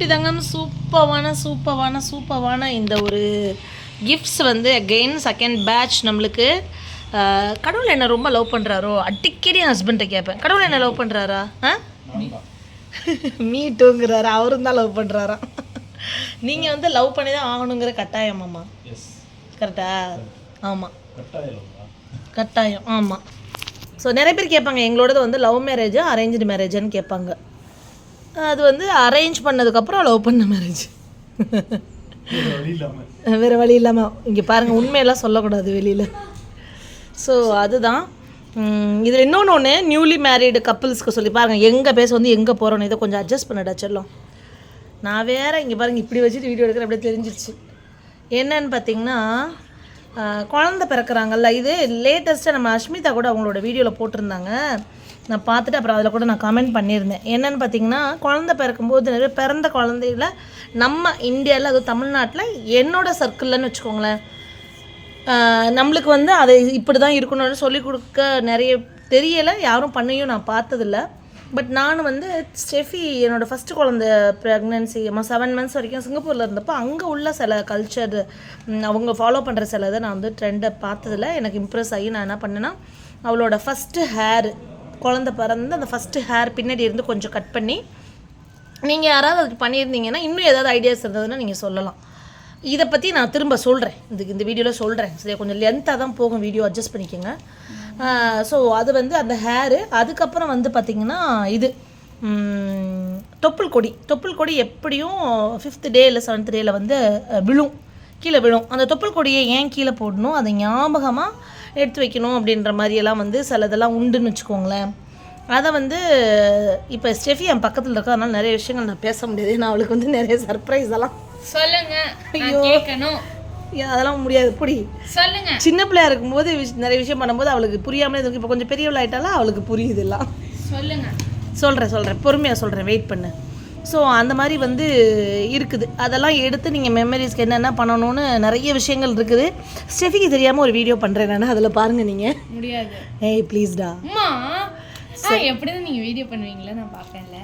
குட்டி தங்கம் சூப்பரான இந்த ஒரு கிஃப்ட்ஸ் வந்து அகெயின் செகண்ட் பேட்ச் நம்மளுக்கு. கடவுள் என்ன ரொம்ப லவ் பண்ணுறாரோ அடிக்கடி என் ஹஸ்பண்ட்டை கேட்பேன், கடவுள் என்ன லவ் பண்ணுறாரா? மீ டூங்கிறாரு, அவரும் தான் லவ் பண்ணுறாரா? நீங்கள் வந்து லவ் பண்ணி தான் ஆகணுங்கிற கட்டாயமாம்மா, கரெக்டா? ஆமாம், கட்டாயம், ஆமாம். ஸோ நிறைய பேர் கேட்பாங்க எங்களோடது வந்து லவ் மேரேஜா அரேஞ்சு மேரேஜான்னு கேட்பாங்க. அது வந்து அரேஞ்ச் பண்ணதுக்கப்புறம் லவ் பண்ண மேரேஜ், வேறு வழி இல்லாமல். இங்கே பாருங்கள், உண்மையெல்லாம் சொல்லக்கூடாது வெளியில். ஸோ அதுதான் இதில் இன்னொன்று நியூலி மேரீடு கப்புள்ஸ்க்கு சொல்லி பாருங்கள், எங்கே பேச வந்து எங்கே போகிறோன்னு இதை கொஞ்சம் அட்ஜஸ்ட் பண்ணிடா செல்லம். நான் வேறு இங்கே பாருங்கள் இப்படி வச்சுட்டு வீடியோ எடுக்கிற அப்படியே தெரிஞ்சிருச்சு. என்னன்னு பார்த்தீங்கன்னா குழந்த பிறக்கிறாங்கல்ல, இது லேட்டஸ்ட்டாக நம்ம அஷ்மிதா கூட அவங்களோட வீடியோவில் போட்டிருந்தாங்க. நான் பார்த்துட்டு அப்புறம் அதில் கூட நான் கமெண்ட் பண்ணியிருந்தேன். என்னென்னு பார்த்தீங்கன்னா குழந்த பிறக்கும்போது நிறைய பிறந்த குழந்தையில நம்ம இந்தியாவில் அது தமிழ்நாட்டில் என்னோடய சர்க்கிள்லன்னு வச்சுக்கோங்களேன், நம்மளுக்கு வந்து அதை இப்படி தான் இருக்கணும்னு சொல்லிக் கொடுக்க நிறைய தெரியலை, யாரும் பண்ணியும் நான் பார்த்ததில்ல. பட் நான் வந்து ஸ்டெஃபி என்னோடய ஃபஸ்ட்டு குழந்த ப்ரெக்னென்சி 7 மந்த்ஸ் வரைக்கும் சிங்கப்பூரில் இருந்தப்போ அங்கே உள்ள சில கல்ச்சர் அவங்க ஃபாலோ பண்ணுற சில இதை நான் வந்து ட்ரெண்டை பார்த்ததில்ல. எனக்கு இம்ப்ரெஸ் ஆகி நான் என்ன பண்ணேன்னா அவளோட ஃபஸ்ட்டு ஹேர், குழந்த பிறந்து அந்த ஃபஸ்ட்டு ஹேர் பின்னாடி இருந்து கொஞ்சம் கட் பண்ணி, நீங்கள் யாராவது அதுக்கு பண்ணியிருந்தீங்கன்னா இன்னும் ஏதாவது ஐடியாஸ் இருந்ததுன்னா நீங்கள் சொல்லலாம். இதை பற்றி நான் திரும்ப சொல்கிறேன், இந்த வீடியோவில் சொல்கிறேன். சரி, கொஞ்சம் லென்த்தாக தான் போகும் வீடியோ, அட்ஜஸ்ட் பண்ணிக்கோங்க. ஸோ அது வந்து அந்த ஹேரு. அதுக்கப்புறம் வந்து பார்த்திங்கன்னா இது தொப்புள் கொடி எப்படியும் 5th டே இல்லை 7th டேயில் வந்து கீழே விழும். அந்த தொப்புள் கொடியை ஏன் கீழே போடணும், அதை ஞாபகமாக எடுத்து வைக்கணும் அப்படின்ற மாதிரியெல்லாம் வந்து சிலதெல்லாம் உண்டுன்னு வச்சுக்கோங்களேன். அதை வந்து இப்போ ஸ்டெஃபி என் பக்கத்தில் இருக்கா, அதனால் நிறைய விஷயங்கள் நான் பேச முடியாது. நான் அவளுக்கு வந்து நிறைய சர்ப்ரைஸ் எல்லாம் சொல்லுங்க, ஐயோ அதெல்லாம் முடியாது. புடி சொல்லுங்க. சின்ன பிள்ளையா இருக்கும்போது நிறைய விஷயம் பண்ணும்போது அவளுக்கு புரியாமலே இருக்கு. இப்போ கொஞ்சம் பெரியவள் ஆகிட்டாலும் அவளுக்கு புரியுது எல்லாம். சொல்கிறேன் பொறுமையாக சொல்கிறேன், வெயிட் பண்ணு. ஸோ அந்த மாதிரி வந்து இருக்குது. அதெல்லாம் எடுத்து நீங்கள் மெமரிஸ்க்கு என்னென்ன பண்ணணும்னு நிறைய விஷயங்கள் இருக்குது. ஸ்டெஃபிக்கு தெரியாமல் ஒரு வீடியோ பண்ணுறேன் நான், அதில் பாருங்கள் நீங்கள். முடியாது, ஏய் ப்ளீஸ்டா. எப்படிதான் நீங்கள் வீடியோ பண்ணுவீங்களா, நான் பார்க்கல.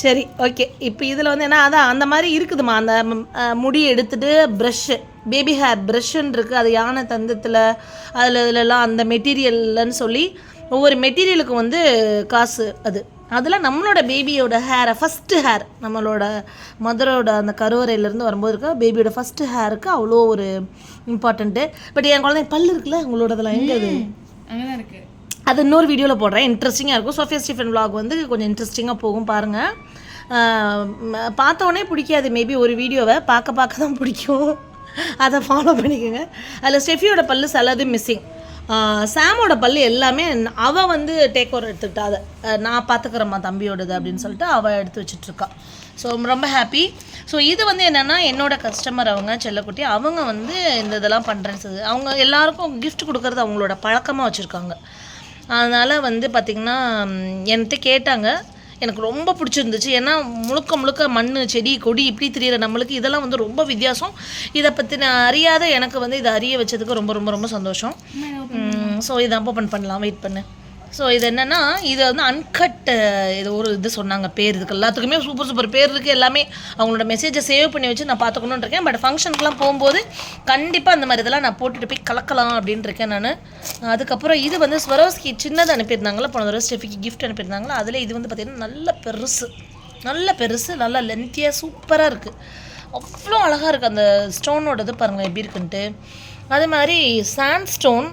சரி, ஓகே. இப்போ இதில் வந்து என்ன, அதான் அந்த மாதிரி இருக்குதுமா. அந்த முடியை எடுத்துகிட்டு ப்ரஷ்ஷு, பேபி ஹேர் ப்ரஷ்ஷுன்னு இருக்குது, அது யானை தந்தத்தில் இதிலெல்லாம் அந்த மெட்டீரியல்னு சொல்லி ஒவ்வொரு மெட்டீரியலுக்கும் வந்து காசு. அதில் நம்மளோட பேபியோட ஹேரை, ஃபஸ்ட்டு ஹேர், நம்மளோட மதரோட அந்த கருவறையிலேருந்து வரும்போது இருக்க பேபியோட ஃபஸ்ட்டு ஹேருக்கு அவ்வளோ ஒரு இம்பார்ட்டண்ட்டு. பட் என் குழந்தை பல்லு இருக்குல்ல உங்களோடதெல்லாம் எங்கே அது? அங்கே தான் இருக்குது. அது இன்னொரு வீடியோவில் போடுறேன், இன்ட்ரெஸ்டிங்காக இருக்கும். சோஃபியா ஸ்டீஃபன் vlog வந்து கொஞ்சம் இன்ட்ரெஸ்டிங்காக போகும், பாருங்கள். பார்த்தோன்னே பிடிக்காது, மேபி ஒரு வீடியோவை பார்க்க தான் பிடிக்கும், அதை ஃபாலோ பண்ணிக்கோங்க. அதில் ஸ்டெஃபியோட பல்லு சிலது மிஸ்ஸிங், சாமோட பல்லு எல்லாமே அவள் வந்து டேக் ஓவர் எடுத்துக்கிட்டா. அதை நான் பார்த்துக்கிறேம்மா தம்பியோடது அப்படின்னு சொல்லிட்டு அவள் எடுத்து வச்சிட்ருக்கா. ஸோ ரொம்ப ஹாப்பி. ஸோ இது வந்து என்னென்னா என்னோடய கஸ்டமர் அவங்க செல்லக்குட்டி, அவங்க வந்து இந்த இதெல்லாம் பண்ணுறேன்னு அவங்க எல்லாருக்கும் கிஃப்ட் கொடுக்குறது அவங்களோட பழக்கமாக வச்சுருக்காங்க. அதனால் வந்து பார்த்திங்கன்னா என்கிட்ட கேட்டாங்க, எனக்கு ரொம்ப பிடிச்சிருந்துச்சு. ஏன்னா முழுக்க மண் செடி கொடி இப்படி தெரியிற நம்மளுக்கு இதெல்லாம் வந்து ரொம்ப வித்தியாசம். இதை பற்றி நான் அறியாத எனக்கு வந்து இதை அறிய வச்சதுக்கு ரொம்ப ரொம்ப ரொம்ப சந்தோஷம். ஸோ இதை ஓப்பன் பண்ணலாம், வெயிட் பண்ணு. ஸோ இது என்னென்னா இது வந்து அன்கட், இது ஒரு இது சொன்னாங்க பேர். இதுக்கு எல்லாத்துக்குமே சூப்பர் பேர் இருக்குது. எல்லாமே அவங்களோட மெசேஜை சேவ் பண்ணி வச்சு நான் பார்த்துக்கணுன்னு இருக்கேன். பட் ஃபங்க்ஷனுக்குலாம் போகும்போது கண்டிப்பாக அந்த மாதிரி இதெல்லாம் நான் போட்டுட்டு போய் கலக்கலாம் அப்படின்னு இருக்கேன் நான். அதுக்கப்புறம் இது வந்து ஸ்வரோஸ்கி சின்னது அனுப்பியிருந்தாங்களா, போன தடவை ஸ்டெஃபிக்கு கிஃப்ட் அனுப்பியிருந்தாங்களா. அதில் இது வந்து பார்த்திங்கன்னா நல்ல பெருசு, நல்லா லென்த்தியாக சூப்பராக இருக்குது, அவ்வளோ அழகாக இருக்குது. அந்த ஸ்டோனோடது பாருங்கள் எப்படி இருக்குன்ட்டு. அதே மாதிரி சாண்ட் ஸ்டோன்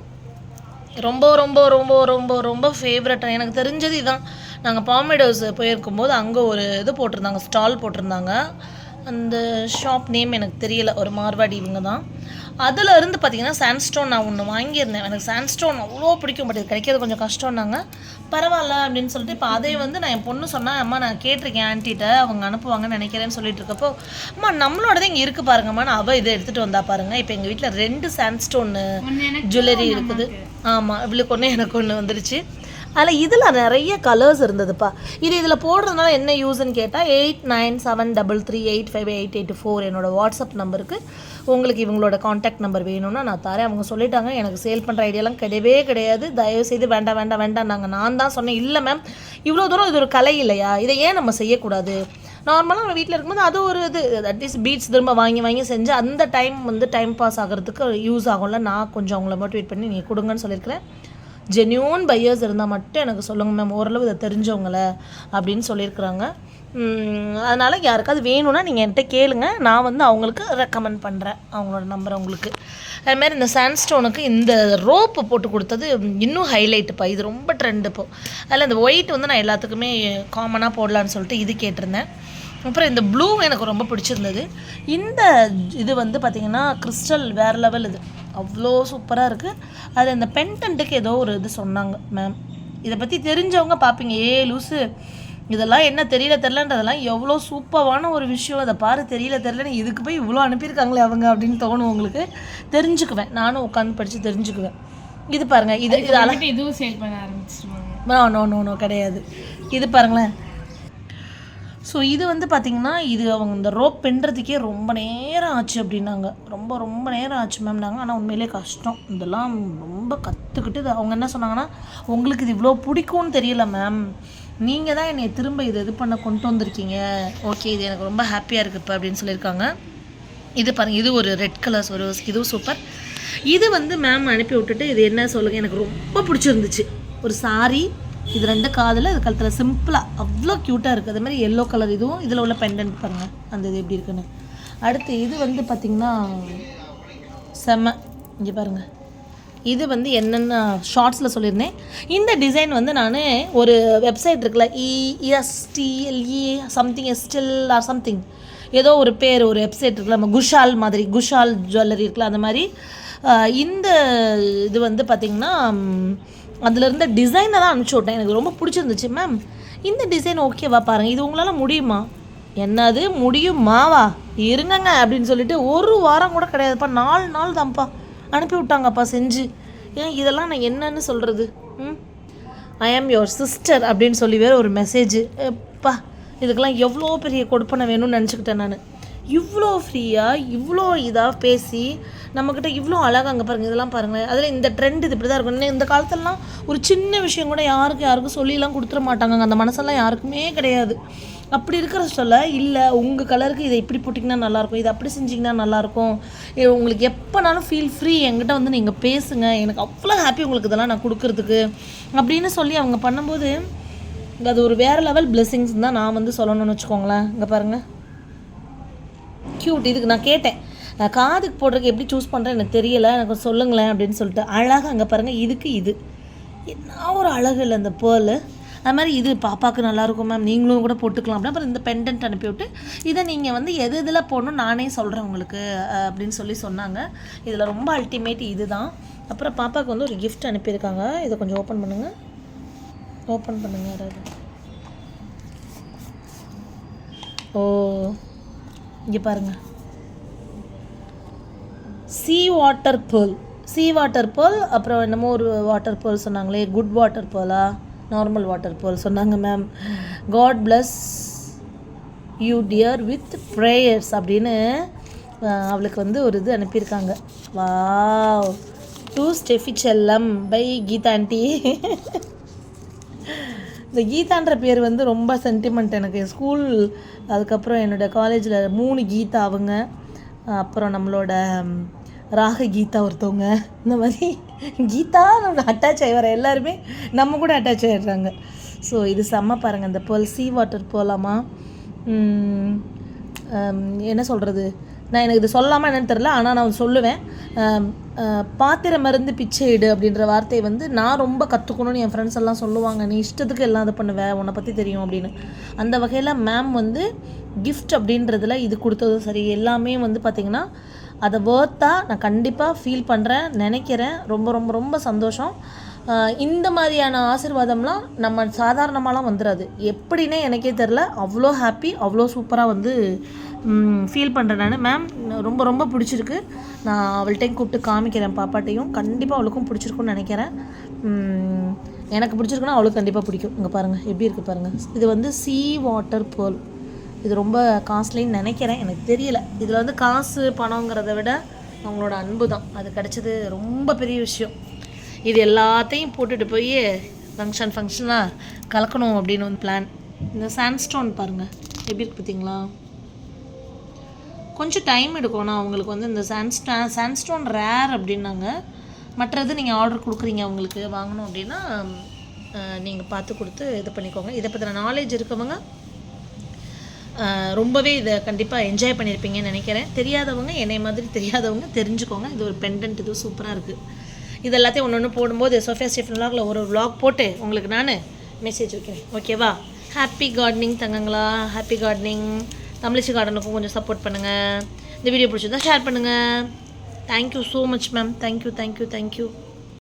ரொம்ப ரொம்ப ரொம்ப ரொம்ப ரொம்ப ஃபேவரட்டாக எனக்கு தெரிஞ்சது இதுதான். நாங்கள் பாமேடோஸ் போயிருக்கும்போது அங்கே ஒரு இது போட்டிருந்தாங்க, ஸ்டால் போட்டிருந்தாங்க. அந்த ஷாப் நேம் எனக்கு தெரியல, ஒரு மார்வாடி இவங்க தான். அதில் இருந்து பார்த்திங்கன்னா சாண்ட்ஸ்டோன் நான் ஒன்று வாங்கியிருந்தேன். எனக்கு சாண்ட்ஸ்டோன் அவ்வளோ பிடிக்கும், பட் இது கிடைக்கிறது கொஞ்சம் கஷ்டம்னாங்க. பரவாயில்ல அப்படின்னு சொல்லிட்டு இப்போ அதை வந்து நான் என் பொண்ணு சொன்னேன், அம்மா நான் கேட்டிருக்கேன் ஆன்ட்டிகிட்ட, அவங்க அனுப்புவாங்கன்னு நினைக்கிறேன்னு சொல்லிட்டு இருக்கப்போ, அம்மா நம்மளோடது இங்கே இருக்குது பாருங்கம்மா, நான் அவள் இதை எடுத்துகிட்டு வந்தா பாருங்கள். இப்போ எங்கள் வீட்டில் 2 சாண்ட்ஸ்டோன் ஜுவல்லரி இருக்குது. ஆமாம், இவளுக்கு ஒன்று எனக்கு ஒன்று வந்துருச்சு. அதில் இதில் நிறைய கலர்ஸ் இருந்ததுப்பா. இதில் போடுறதுனால என்ன யூஸ்ன்னு கேட்டால் 8973385884 என்னோடய வாட்ஸ்அப் நம்பருக்கு உங்களுக்கு இவங்களோட காண்டாக்ட் நம்பர் வேணும்னா நான் தரேன். அவங்க சொல்லிட்டாங்க, எனக்கு சேல் பண்ணுற ஐடியாலாம் கிடையவே கிடையாது, தயவுசெய்து வேண்டாம் வேண்டாம் வேண்டாம். நான் தான் சொன்னேன், இல்லை மேம் இவ்வளோ தூரம் இது ஒரு கலை இல்லையா, இதை ஏன் நம்ம செய்யக்கூடாது. நார்மலாக நம்ம வீட்டில் இருக்கும்போது அது ஒரு இது அட்லீஸ்ட் பீட்ஸ் திரும்ப வாங்கி வாங்கி செஞ்சு அந்த டைம் வந்து டைம் பாஸ் ஆகிறதுக்கு யூஸ் ஆகும்ல. நான் கொஞ்சம் அவங்கள மோட்டிவேட் பண்ணி நீங்கள் கொடுங்கன்னு சொல்லியிருக்கிறேன். ஜென்யூன் பையர்ஸ் இருந்தால் மட்டும் எனக்கு சொல்லுங்கள் மேம், ஓரளவு இதை தெரிஞ்சவங்கள அப்படின்னு சொல்லியிருக்கிறாங்க. அதனால் யாருக்காவது வேணும்னா நீங்கள் என்கிட்ட கேளுங்க, நான் வந்து அவங்களுக்கு ரெக்கமெண்ட் பண்ணுறேன் அவங்களோட நம்பரை உங்களுக்கு. அதுமாதிரி இந்த சாண்ட்ஸ்டோனுக்கு இந்த ரோப்பு போட்டு கொடுத்தது இன்னும் ஹைலைட்டுப்பா, இது ரொம்ப ட்ரெண்ட் இப்போ. அதில் இந்த ஒயிட் வந்து நான் எல்லாத்துக்குமே காமனாக போடலான்னு சொல்லிட்டு இது கேட்டிருந்தேன். அப்புறம் இந்த ப்ளூ எனக்கு ரொம்ப பிடிச்சிருந்தது. இந்த இது வந்து பார்த்திங்கன்னா கிறிஸ்டல் வேறு லெவல், இது அவ்வளோ சூப்பராக இருக்குது. அதில் இந்த பென்டென்ட்டுக்கு ஏதோ ஒரு இது சொன்னாங்க மேம், இதை பற்றி தெரிஞ்சவங்க பார்ப்பீங்க, லூஸு இதெல்லாம் என்ன தெரியலன்றதெல்லாம் எவ்வளோ சூப்பரான ஒரு விஷயம், அதை பாரு தெரியலன்னு இதுக்கு போய் இவ்வளோ அனுப்பியிருக்காங்களே அவங்க அப்படின்னு தோணும் உங்களுக்கு. தெரிஞ்சுக்குவேன், நானும் உட்காந்து படித்து தெரிஞ்சுக்குவேன். இது பாருங்கள், இது இதுவும் சேல் பண்ண ஆரம்பிச்சிருவாங்க. நோ கிடையாது. இது பாருங்களேன். ஸோ இது வந்து பார்த்திங்கன்னா இது அவங்க இந்த ரோப் பின்னுறதுக்கே ரொம்ப நேரம் ஆச்சு அப்படின்னாங்க, ரொம்ப நேரம் ஆச்சு மேம் நாங்கள். ஆனால் உண்மையிலே கஷ்டம், இதெல்லாம் ரொம்ப கற்றுக்கிட்டு. அவங்க என்ன சொன்னாங்கன்னா, உங்களுக்கு இது இவ்வளோ பிடிக்கும்னு தெரியல மேம், நீங்கள் தான் என்னை திரும்ப இது பண்ண கொண்டு வந்திருக்கீங்க, ஓகே இது எனக்கு ரொம்ப ஹாப்பியாக இருக்குது இப்போ அப்படின்னு சொல்லியிருக்காங்க. இது பாருங்கள், இது ஒரு ரெட் கலர்ஸ் ஒரு இதுவும் சூப்பர். இது வந்து மேம் அனுப்பி விட்டுட்டு இது என்ன சொல்லுங்கள், எனக்கு ரொம்ப பிடிச்சிருந்துச்சு. ஒரு சாரி, இது 2 காதில் இது கழுத்தில் சிம்பிளாக அவ்வளோ க்யூட்டாக இருக்குது. அதே மாதிரி எல்லோ கலர் இதுவும், இதில் உள்ள பெண்டன்ட் பாருங்கள் அந்த இது எப்படி இருக்குன்னு. அடுத்து இது வந்து பார்த்திங்கன்னா செம்ம, இங்கே பாருங்கள். இது வந்து என்னென்ன ஷார்ட்ஸில் சொல்லியிருந்தேன். இந்த டிசைன் வந்து நான் ஒரு வெப்சைட் இருக்குல்ல, ESTLE சம்திங் எஸ்டில் ஆர் சம்திங் ஏதோ ஒரு பேர், ஒரு வெப்சைட் இருக்குல்ல, நம்ம குஷால் மாதிரி, குஷால் ஜுவல்லரி இருக்குல்ல அந்த மாதிரி. இந்த இது வந்து பார்த்திங்கன்னா அதில் இருந்த டிசைனை தான் அனுப்பிச்சி விட்டேன், எனக்கு ரொம்ப பிடிச்சிருந்துச்சு. மேம் இந்த டிசைன் ஓகேவா பாருங்கள், இது உங்களால் முடியுமா, என்னது முடியுமாவா, இருங்கங்க அப்படின்னு சொல்லிட்டு 1 வாரம் கூட கிடையாதுப்பா, 4 நாள் தான்ப்பா அனுப்பி விட்டாங்கப்பா செஞ்சு. ஏன் இதெல்லாம் நான் என்னன்னு சொல்கிறது, ஐ ஆம் யுவர் சிஸ்டர் அப்படின்னு சொல்லி வேறு ஒரு மெசேஜ். எப்பா இதுக்கெல்லாம் எவ்வளோ பெரிய கொடுப்பனை வேணும்னு நினச்சிக்கிட்டேன் நான். இவ்வளோ ஃப்ரீயாக இவ்வளோ இதாக பேசி நம்மக்கிட்ட இவ்வளோ அழகாக அங்கே பாருங்கள், இதெல்லாம் பாருங்கள். அதில் இந்த ட்ரெண்ட் இது இப்படி தான் இருக்கும். இந்த காலத்துலலாம் ஒரு சின்ன விஷயம் கூட யாருக்கும் சொல்லிலாம் கொடுத்துட மாட்டாங்க, அந்த மனசெல்லாம் யாருக்குமே கிடையாது. அப்படி இருக்கிற சொல்ல, இல்லை உங்கள் கலருக்கு இதை இப்படி போட்டிங்கன்னா நல்லாயிருக்கும், இதை அப்படி செஞ்சிங்கன்னா நல்லாயிருக்கும், உங்களுக்கு எப்போனாலும் ஃபீல் ஃப்ரீ, என்கிட்ட வந்து நீங்கள் பேசுங்க, எனக்கு அவ்வளோ ஹாப்பி உங்களுக்கு இதெல்லாம் நான் கொடுக்குறதுக்கு அப்படின்னு சொல்லி அவங்க பண்ணும்போது அது ஒரு வேறு லெவல் பிளெஸ்ஸிங்ஸ் தான் நான் வந்து சொல்லணும்னு வச்சுக்கோங்களேன். இங்கே பாருங்கள் க்யூட். இதுக்கு நான் கேட்டேன், காதுக்கு போடுறதுக்கு எப்படி சூஸ் பண்ணுறேன் எனக்கு தெரியலை, எனக்கு சொல்லுங்களேன் அப்படின்னு சொல்லிட்டு. அழகாக அங்கே பாருங்கள், இதுக்கு இது என்ன ஒரு அழகு இல்லை இந்த பேர்லு. அது மாதிரி இது பாப்பாவுக்கு நல்லாயிருக்கும் மேம், நீங்களும் கூட போட்டுக்கலாம் அப்படின்னு. அப்புறம் இந்த பெண்டன்ட் அனுப்பிவிட்டு இதை நீங்கள் வந்து இதில் போடணும் நானே சொல்கிறேன் உங்களுக்கு அப்படின்னு சொல்லி சொன்னாங்க. இதில் ரொம்ப அல்டிமேட் இது தான். அப்புறம் பாப்பாவுக்கு வந்து ஒரு கிஃப்ட் அனுப்பியிருக்காங்க, இதை கொஞ்சம் ஓப்பன் பண்ணுங்கள் யாராவது. ஓ இங்கே பாருங்கள், சீ வாட்டர் பேர்ல். அப்புறம் என்னமோ ஒரு வாட்டர் பேர்ல் சொன்னாங்களே, குட் வாட்டர் பேர்லா நார்மல் வாட்டர் பேர்ல் சொன்னாங்க ma'am. God bless you dear with prayers அப்படின்னு அவளுக்கு வந்து ஒரு இது அனுப்பியிருக்காங்க. வாவ், டு ஸ்டெஃபி செல்லம் பை கீதா ஆண்டி. இந்த கீதான்ற பேர் வந்து ரொம்ப சென்டிமெண்ட் எனக்கு. ஸ்கூல் அதுக்கப்புறம் என்னோடய காலேஜில் 3 கீதா அவங்க, அப்புறம் நம்மளோட ராக கீதா ஒருத்தவங்க, இந்த மாதிரி கீதா நம்ம அட்டாச் ஆகி வர எல்லாருமே நம்ம கூட அட்டாச் ஆகிடுறாங்க. ஸோ இது செம்ம பாருங்கள், இந்த பேர்ல் சீ வாட்டர் போகலாமா, என்ன சொல்கிறது, நான் எனக்கு இது சொல்லாமல் என்னென்னு தெரில, ஆனால் நான் சொல்லுவேன். பாத்திரம் மருந்து பிச்சையிடு அப்படின்ற வார்த்தையை வந்து நான் ரொம்ப கற்றுக்கணும்னு என் ஃப்ரெண்ட்ஸ் எல்லாம் சொல்லுவாங்க. நீ இஷ்டத்துக்கு எல்லாம் இது பண்ணுவேன், உன்னை பற்றி தெரியும் அப்படின்னு. அந்த வகையில் மேம் வந்து கிஃப்ட் அப்படின்றதுல இது கொடுத்ததும் சரி, எல்லாமே வந்து பார்த்திங்கன்னா அதை வேர்த்தாக நான் கண்டிப்பாக ஃபீல் பண்ணுறேன், நினைக்கிறேன். ரொம்ப ரொம்ப ரொம்ப சந்தோஷம். இந்த மாதிரியான ஆசீர்வாதம்லாம் நம்ம சாதாரணமாலாம் வந்துடாது, எப்படின்னே எனக்கே தெரில. அவ்வளோ ஹாப்பி, அவ்வளோ சூப்பராக வந்து ஃபீல் பண்ணுறேன் நான். மேம் ரொம்ப ரொம்ப பிடிச்சிருக்கு. நான் அவள்கிட்டையும் கூப்பிட்டு காமிக்கிறேன், பாப்பாட்டையும். கண்டிப்பாக அவளுக்கும் பிடிச்சிருக்குன்னு நினைக்கிறேன். எனக்கு பிடிச்சிருக்குன்னா அவளுக்கு கண்டிப்பாக பிடிக்கும். இங்கே பாருங்கள் எப்படி இருக்குது பாருங்கள். இது வந்து சீ வாட்டர் பேர்ல் இது ரொம்ப காஸ்ட்லின்னு நினைக்கிறேன், எனக்கு தெரியல. இதில் வந்து காசு பணங்கிறத விட அவங்களோட அன்பு தான், அது கிடச்சது ரொம்ப பெரிய விஷயம். இது எல்லாத்தையும் போட்டுட்டு போய் ஃபங்க்ஷனாக கலக்கணும் அப்படின்னு வந்து பிளான். இந்த சாண்ட்ஸ்டோன் பாருங்கள் எப்படி இருக்கு பார்த்தீங்களா? கொஞ்சம் டைம் எடுக்கணும் அவங்களுக்கு வந்து. இந்த சாண்ட்ஸ்டோன் ரேர் அப்படின்னாங்க. மற்றது நீங்கள் ஆர்டர் கொடுக்குறீங்க அவங்களுக்கு வாங்கணும் அப்படின்னா நீங்கள் பார்த்து கொடுத்து இது பண்ணிக்கோங்க. இதை பற்றின நாலேஜ் இருக்கவங்க ரொம்பவே இதை கண்டிப்பாக என்ஜாய் பண்ணியிருப்பீங்கன்னு நினைக்கிறேன். தெரியாதவங்க, என்னை மாதிரி தெரியாதவங்க தெரிஞ்சுக்கோங்க. இது ஒரு பெண்டன்ட், இது சூப்பராக இருக்குது. இது எல்லாத்தையும் ஒன்று ஒன்று போடும்போது சோஃபியா ஸ்டெஃபன் vlogல ஒரு vlog போட்டு உங்களுக்கு நான் மெசேஜ் வைக்கிறேன், ஓகேவா? ஹாப்பி கார்டனிங் தங்கங்களா, ஹாப்பி கார்டனிங். தமிழிச்சு கார்டனுக்கும் கொஞ்சம் சப்போர்ட் பண்ணுங்கள். இந்த வீடியோ பிடிச்சிருந்தா ஷேர் பண்ணுங்கள். Thank you so much ma'am. Thank you.